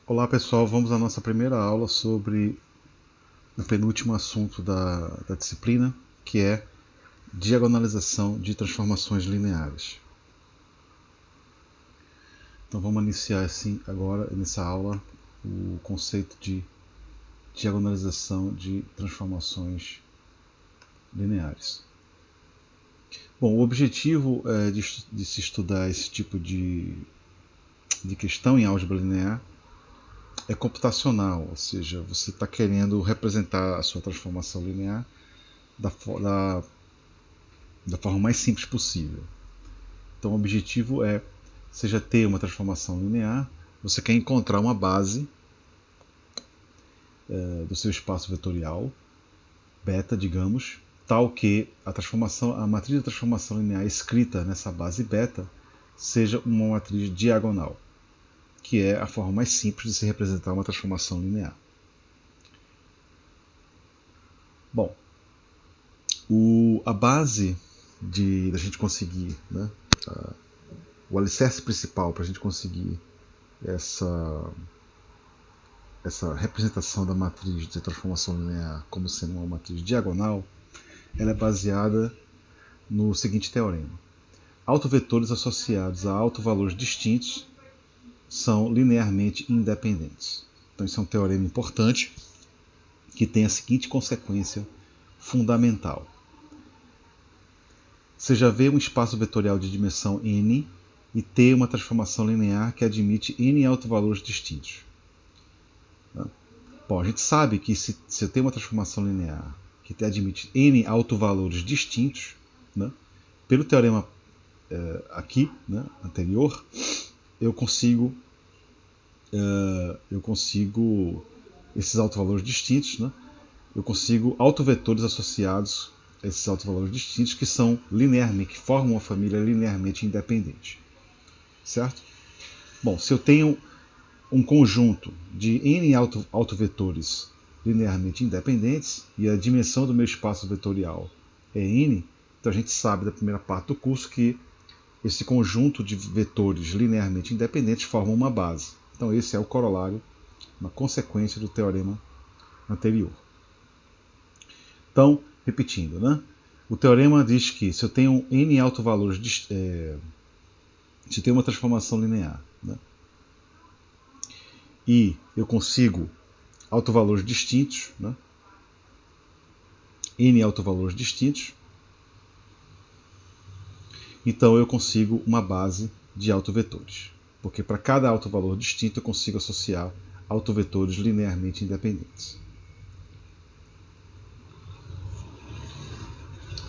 Olá pessoal, vamos à nossa primeira aula sobre o penúltimo assunto da disciplina, que é diagonalização de transformações lineares. Então vamos iniciar assim agora nessa aula o conceito de diagonalização de transformações lineares. Bom, o objetivo de se estudar esse tipo de questão em álgebra linear é computacional, ou seja, você está querendo representar a sua transformação linear da forma mais simples possível. Então o objetivo é, seja ter uma transformação linear, você quer encontrar uma base do seu espaço vetorial, beta, digamos, tal que a matriz de transformação linear escrita nessa base beta seja uma matriz diagonal, que é a forma mais simples de se representar uma transformação linear. Bom, a base da gente conseguir, né, o alicerce principal para a gente conseguir essa representação da matriz de transformação linear como sendo uma matriz diagonal, ela é baseada no seguinte teorema. Autovetores associados a autovalores distintos são linearmente independentes. Então isso é um teorema importante que tem a seguinte consequência fundamental. Você já vê um espaço vetorial de dimensão n e ter uma transformação linear que admite n autovalores distintos. Bom, a gente sabe que se eu tenho uma transformação linear que admite n autovalores distintos, né, pelo teorema aqui, né, anterior, eu consigo esses autovalores distintos, né, eu consigo autovetores associados a esses autovalores distintos que são linearmente, que formam uma família linearmente independente. Certo? Bom, se eu tenho um conjunto de n autovetores linearmente independentes e a dimensão do meu espaço vetorial é n, então a gente sabe da primeira parte do curso que esse conjunto de vetores linearmente independentes forma uma base. Então esse é o corolário, uma consequência do teorema anterior. Então, repetindo, né? O teorema diz que se eu tenho n autovalores, se eu tenho uma transformação linear, né, e eu consigo autovalores distintos, né, n autovalores distintos, então eu consigo uma base de autovetores. Porque para cada autovalor distinto eu consigo associar autovetores linearmente independentes.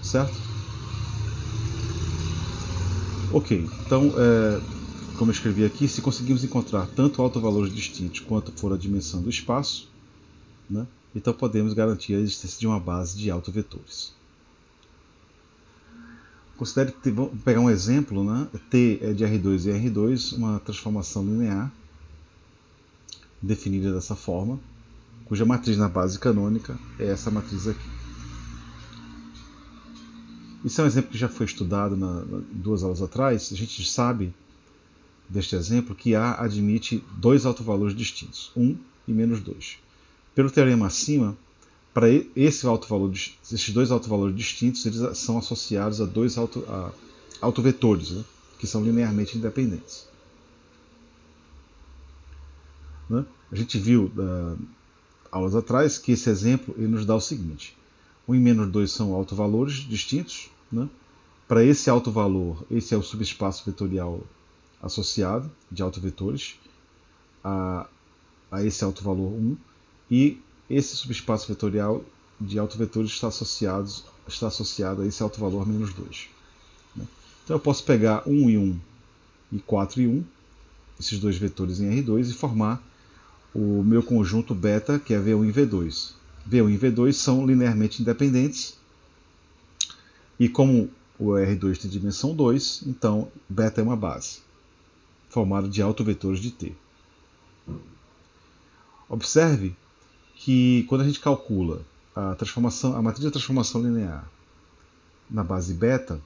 Certo? Ok, então, como eu escrevi aqui, se conseguimos encontrar tanto autovalores distintos quanto for a dimensão do espaço, né, então podemos garantir a existência de uma base de autovetores. Considere que, vamos pegar um exemplo, né, T é de R2 e R2, uma transformação linear definida dessa forma, cuja matriz na base canônica é essa matriz aqui. Isso é um exemplo que já foi estudado duas aulas atrás. A gente sabe deste exemplo que A admite dois autovalores distintos, 1 e menos 2. Pelo teorema acima, para esses dois autovalores distintos, eles são associados a dois autovetores, né, que são linearmente independentes. Né? A gente viu aulas atrás que esse exemplo ele nos dá o seguinte: 1 e menos 2 são autovalores distintos. Né? Para esse autovalor, esse é o subespaço vetorial associado de autovetores a esse autovalor 1, e esse subespaço vetorial de autovetores está associado a esse autovalor menos 2. Né? Então eu posso pegar 1 e 1 e 4 e 1, esses dois vetores em R2, e formar o meu conjunto beta, que é V1 e V2. V1 e V2 são linearmente independentes, e como o R2 tem dimensão 2, então beta é uma base, formada de autovetores de T. Observe que quando a gente calcula a matriz de transformação linear na base beta,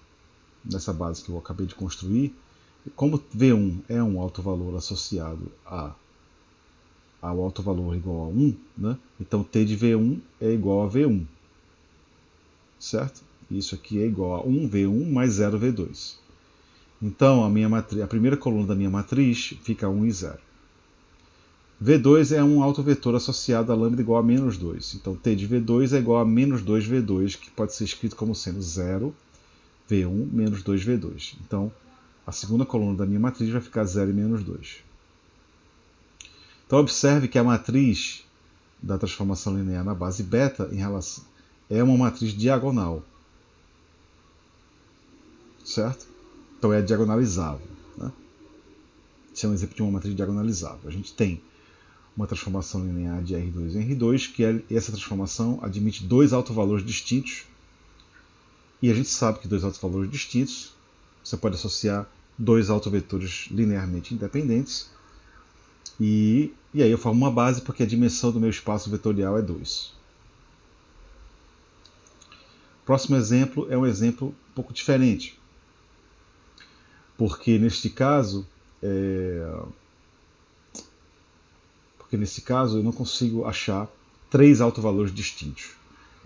nessa base que eu acabei de construir, como V1 é um autovalor associado a ao autovalor igual a 1, né? Então T de V1 é igual a V1, certo? Isso aqui é igual a 1V1 mais 0V2. Então a primeira coluna da minha matriz fica 1 e 0. V2 é um autovetor associado a lambda igual a menos 2. Então T de V2 é igual a menos 2V2, que pode ser escrito como sendo 0V1 menos 2V2. Então a segunda coluna da minha matriz vai ficar 0 e menos 2. Então observe que a matriz da transformação linear na base beta é uma matriz diagonal. Certo? Então é diagonalizável. Né? Esse é um exemplo de uma matriz diagonalizável. A gente tem uma transformação linear de R2 em R2, que essa transformação admite dois autovalores distintos, e a gente sabe que dois autovalores distintos, você pode associar dois autovetores linearmente independentes, e aí eu formo uma base porque a dimensão do meu espaço vetorial é 2. Próximo exemplo é um exemplo um pouco diferente, porque neste caso eu não consigo achar três autovalores distintos.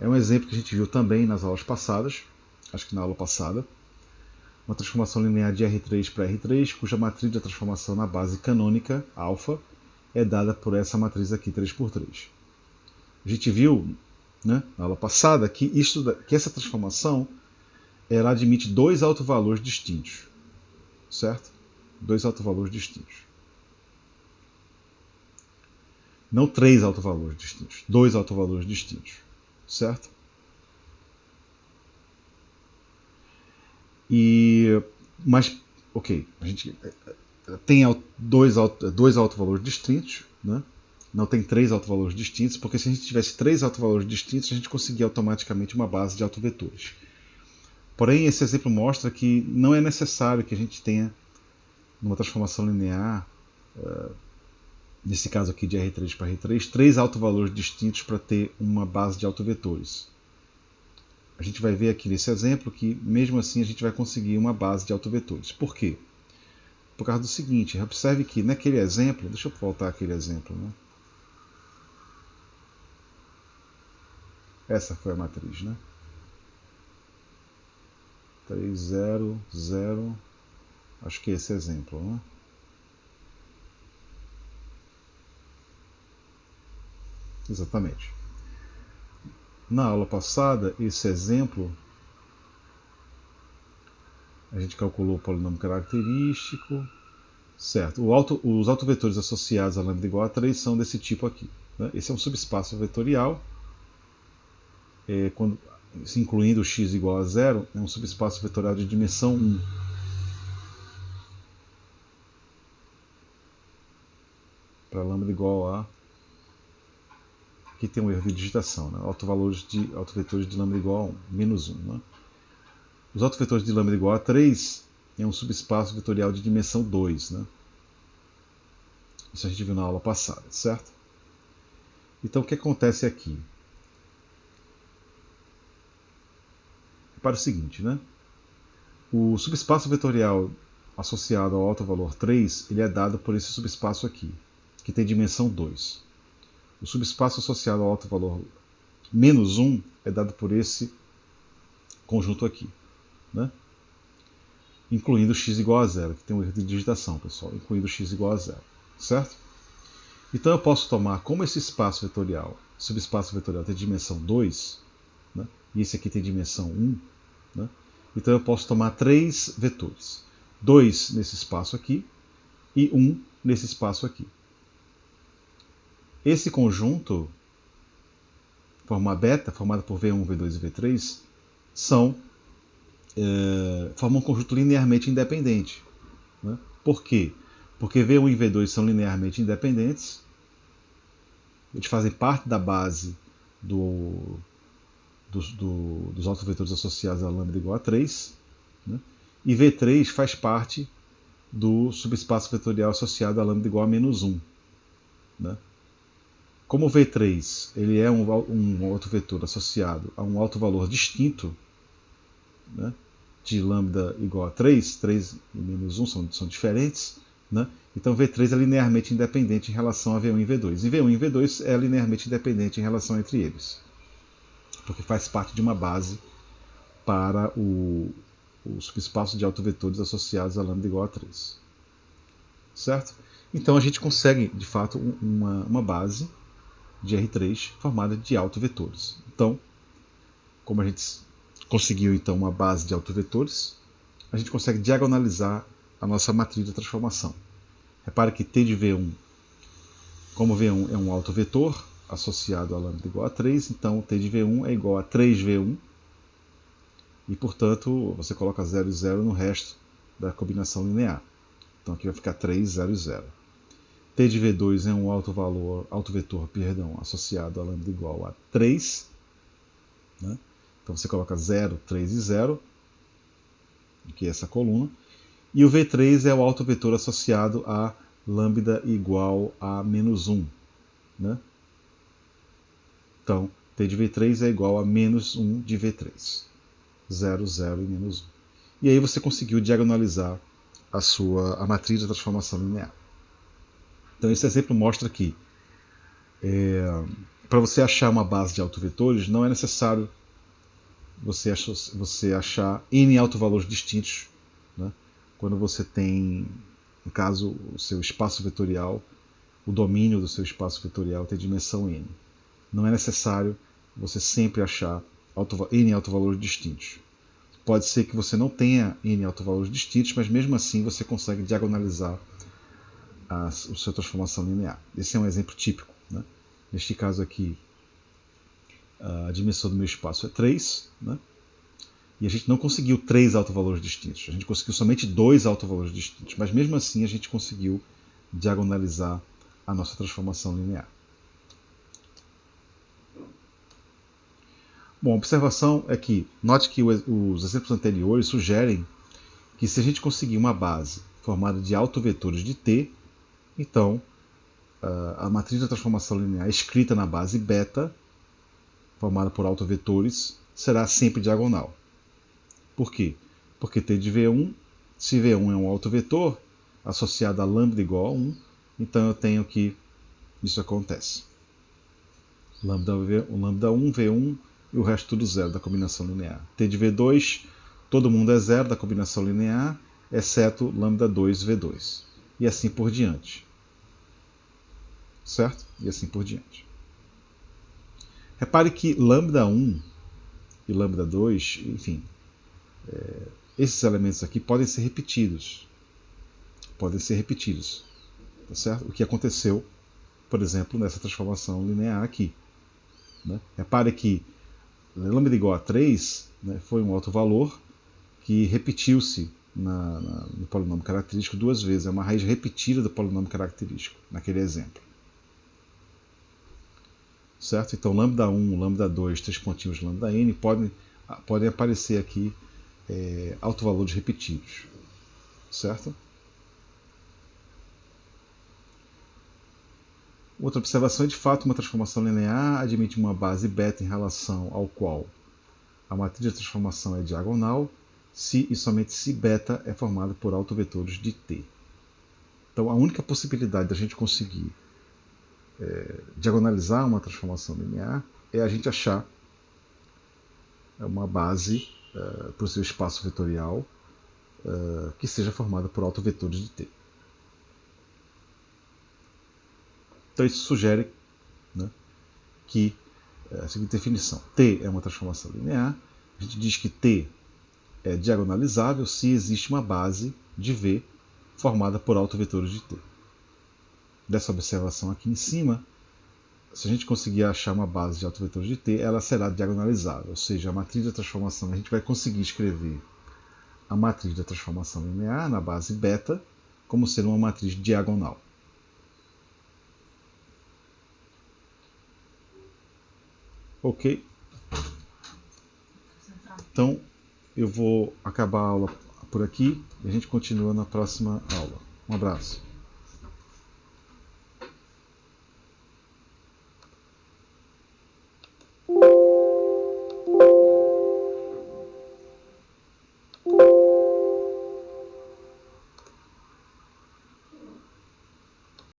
É um exemplo que a gente viu também nas aulas passadas, acho que na aula passada, uma transformação linear de R3 para R3, cuja matriz da transformação na base canônica, alfa, é dada por essa matriz aqui, 3×3. A gente viu, né, na aula passada que essa transformação ela admite dois autovalores distintos, certo? Dois autovalores distintos. Não três autovalores distintos, dois autovalores distintos, certo? Mas, ok, a gente tem dois autovalores distintos, né? Não tem três autovalores distintos, porque se a gente tivesse três autovalores distintos, a gente conseguia automaticamente uma base de autovetores. Porém, esse exemplo mostra que não é necessário que a gente tenha, numa transformação linear, nesse caso aqui de R3 para R3, três autovalores distintos para ter uma base de autovetores. A gente vai ver aqui nesse exemplo que, mesmo assim, a gente vai conseguir uma base de autovetores. Por quê? Por causa do seguinte, observe que naquele exemplo, deixa eu voltar àquele exemplo, né? Essa foi a matriz, né? 3, 0, 0, acho que é esse exemplo, né? Exatamente. Na aula passada, esse exemplo, a gente calculou o polinômio característico, certo? Os autovetores associados a lambda igual a 3 são desse tipo aqui. Né? Esse é um subespaço vetorial, incluindo o x igual a 0, é um subespaço vetorial de dimensão 1. Para lambda igual a... Aqui tem um erro de digitação, né? Autovetores de lambda igual a 1, menos 1. Né? Os autovetores de lambda igual a 3 é um subespaço vetorial de dimensão 2. Né? Isso a gente viu na aula passada, certo? Então o que acontece aqui? Para o seguinte, né? O subespaço vetorial associado ao autovalor 3 ele é dado por esse subespaço aqui, que tem dimensão 2. O subespaço associado ao autovalor menos 1 é dado por esse conjunto aqui, né? Incluindo x igual a 0, que tem um erro de digitação, pessoal, incluindo x igual a 0, certo? Então eu posso tomar como esse espaço vetorial, subespaço vetorial tem dimensão 2, né? E esse aqui tem dimensão 1, né? Então eu posso tomar três vetores, 2 nesse espaço aqui e 1 nesse espaço aqui. Esse conjunto, forma beta, formado por V1, V2 e V3, formam um conjunto linearmente independente. Né? Por quê? Porque V1 e V2 são linearmente independentes, eles fazem parte da base dos autovetores associados a lambda igual a 3, né? E V3 faz parte do subespaço vetorial associado a lambda igual a menos 1. Né? Como o V3 ele é um autovetor associado a um autovalor distinto, né, de lambda igual a 3, 3 e menos 1 são diferentes, né? Então V3 é linearmente independente em relação a V1 e V2. E V1 e V2 é linearmente independente em relação entre eles, porque faz parte de uma base para o subespaço de autovetores associados a lambda igual a 3. Certo? Então a gente consegue, de fato, uma base de R3 formada de autovetores. Então, como a gente conseguiu então uma base de autovetores, a gente consegue diagonalizar a nossa matriz de transformação. Repare que T de V1, como V1 é um autovetor associado a lambda igual a 3, então T de V1 é igual a 3V1, e portanto você coloca 0 e 0 no resto da combinação linear. Então aqui vai ficar 3, 0 e 0. T de V2 é um autovetor associado a lambda igual a 3, né? Então você coloca 0, 3 e 0, aqui é essa coluna. E o V3 é o autovetor associado a lambda igual a menos 1. Né? Então, T de V3 é igual a menos 1 de V3. 0, 0 e menos 1. E aí você conseguiu diagonalizar a matriz da transformação linear. Então esse exemplo mostra que para você achar uma base de autovetores não é necessário você achar n autovalores distintos, né? Quando você tem, no caso, o seu espaço vetorial, o domínio do seu espaço vetorial tem dimensão n. Não é necessário você sempre achar n autovalores distintos. Pode ser que você não tenha n autovalores distintos, mas mesmo assim você consegue diagonalizar a sua transformação linear. Esse é um exemplo típico. Né? Neste caso aqui, a dimensão do meu espaço é 3, né? E a gente não conseguiu 3 autovalores distintos, a gente conseguiu somente 2 autovalores distintos, mas mesmo assim a gente conseguiu diagonalizar a nossa transformação linear. Bom, a observação é que, note que os exemplos anteriores sugerem que se a gente conseguir uma base formada de autovetores de T, então a matriz da transformação linear escrita na base beta, formada por autovetores, será sempre diagonal. Por quê? Porque T de V1, se V1 é um autovetor associado a lambda igual a 1, então eu tenho que isso acontece. Lambda 1, V1 e o resto tudo zero da combinação linear. T de V2, todo mundo é zero da combinação linear, exceto lambda 2, V2. E assim por diante. Certo? E assim por diante. Repare que lambda 1 e lambda 2, enfim, esses elementos aqui podem ser repetidos. Podem ser repetidos. Tá certo? O que aconteceu, por exemplo, nessa transformação linear aqui. Né? Repare que lambda igual a 3, né, foi um autovalor que repetiu-se no polinômio característico duas vezes. É uma raiz repetida do polinômio característico, naquele exemplo. Certo? Então, lambda 1, lambda 2, 3 pontinhos lambda n podem aparecer aqui autovalores repetidos. Certo? Outra observação é, de fato, uma transformação linear admite uma base beta em relação ao qual a matriz de transformação é diagonal, se e somente se beta é formada por autovetores de T. Então, a única possibilidade da gente conseguir diagonalizar uma transformação linear é a gente achar uma base para o seu espaço vetorial que seja formada por autovetores de T. Então isso sugere, né, que a seguinte definição: T é uma transformação linear. A gente diz que T é diagonalizável se existe uma base de V formada por autovetores de T. Dessa observação aqui em cima, se a gente conseguir achar uma base de autovetores de T, ela será diagonalizável, ou seja, a matriz da transformação, a gente vai conseguir escrever a matriz da transformação linear na base beta como sendo uma matriz diagonal. Ok? Então, eu vou acabar a aula por aqui e a gente continua na próxima aula. Um abraço.